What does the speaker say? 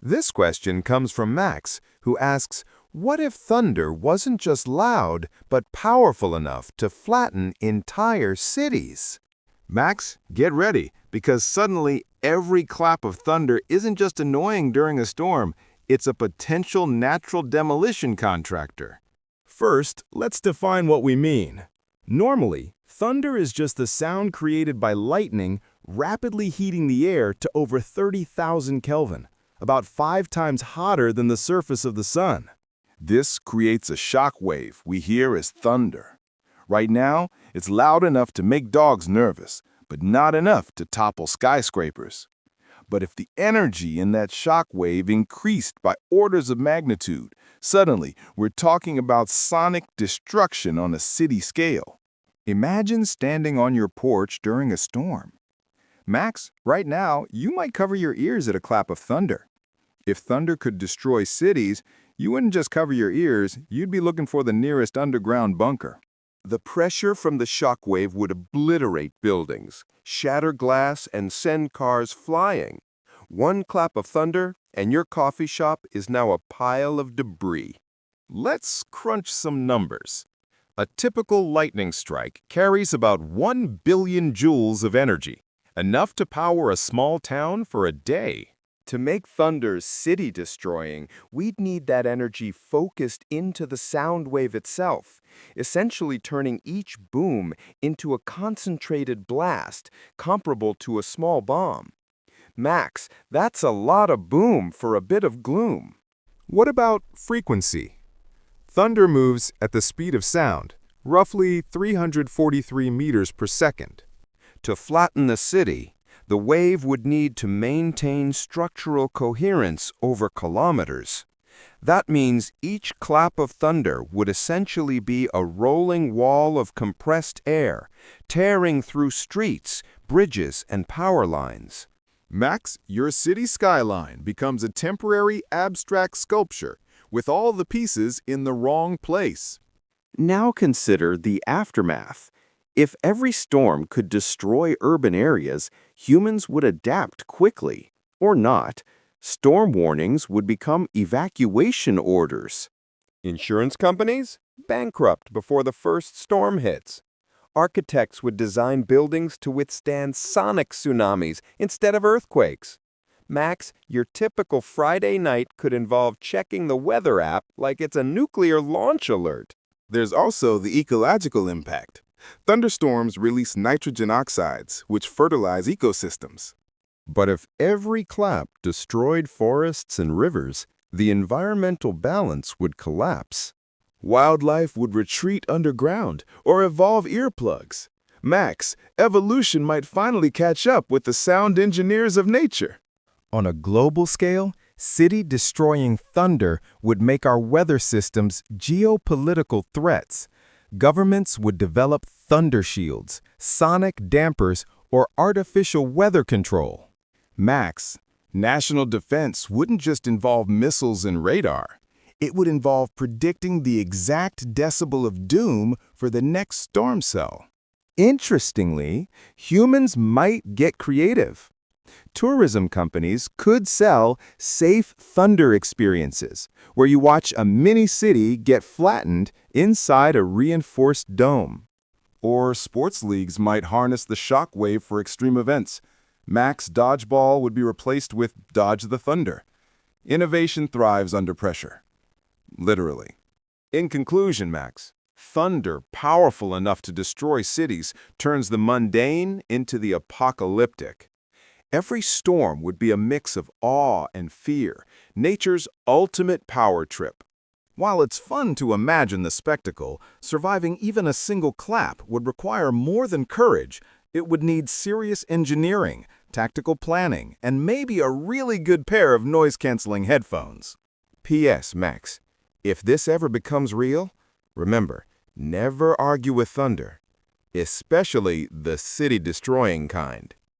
This question comes from Max, who asks, what if thunder wasn't just loud, but powerful enough to flatten entire cities? Max, get ready, because suddenly every clap of thunder isn't just annoying during a storm, it's a potential natural demolition contractor. First, let's define what we mean. Normally, thunder is just the sound created by lightning rapidly heating the air to over 30,000 Kelvin, about 5 times hotter than the surface of the sun. This creates a shockwave we hear as thunder. Right now, it's loud enough to make dogs nervous, but not enough to topple skyscrapers. But if the energy in that shockwave increased by orders of magnitude, suddenly we're talking about sonic destruction on a city scale. Imagine standing on your porch during a storm. Max, right now, you might cover your ears at a clap of thunder. If thunder could destroy cities, you wouldn't just cover your ears, you'd be looking for the nearest underground bunker. The pressure from the shockwave would obliterate buildings, shatter glass, and send cars flying. One clap of thunder, and your coffee shop is now a pile of debris. Let's crunch some numbers. A typical lightning strike carries about 1 billion joules of energy, enough to power a small town for a day. To make thunder city-destroying, we'd need that energy focused into the sound wave itself, essentially turning each boom into a concentrated blast comparable to a small bomb. Max, that's a lot of boom for a bit of gloom. What about frequency? Thunder moves at the speed of sound, roughly 343 meters per second. To flatten the city, the wave would need to maintain structural coherence over kilometers. That means each clap of thunder would essentially be a rolling wall of compressed air, tearing through streets, bridges, and power lines. Max, your city skyline becomes a temporary abstract sculpture with all the pieces in the wrong place. Now consider the aftermath. If every storm could destroy urban areas, humans would adapt quickly. Or not. Storm warnings would become evacuation orders. Insurance companies? Bankrupt before the first storm hits. Architects would design buildings to withstand sonic tsunamis instead of earthquakes. Max, your typical Friday night could involve checking the weather app like it's a nuclear launch alert. There's also the ecological impact. Thunderstorms release nitrogen oxides, which fertilize ecosystems. But if every clap destroyed forests and rivers, the environmental balance would collapse. Wildlife would retreat underground or evolve earplugs. Max, evolution might finally catch up with the sound engineers of nature. On a global scale, city-destroying thunder would make our weather systems geopolitical threats. Governments would develop thunder shields, sonic dampers, or artificial weather control. Max, national defense wouldn't just involve missiles and radar. It would involve predicting the exact decibel of doom for the next storm cell. Interestingly, humans might get creative. Tourism companies could sell safe thunder experiences, where you watch a mini-city get flattened inside a reinforced dome. Or sports leagues might harness the shockwave for extreme events. Max Dodgeball would be replaced with Dodge the Thunder. Innovation thrives under pressure. Literally. In conclusion, Max, thunder, powerful enough to destroy cities, turns the mundane into the apocalyptic. Every storm would be a mix of awe and fear, nature's ultimate power trip. While it's fun to imagine the spectacle, surviving even a single clap would require more than courage. It would need serious engineering, tactical planning, and maybe a really good pair of noise-canceling headphones. P.S. Max, if this ever becomes real, remember, never argue with thunder, especially the city-destroying kind.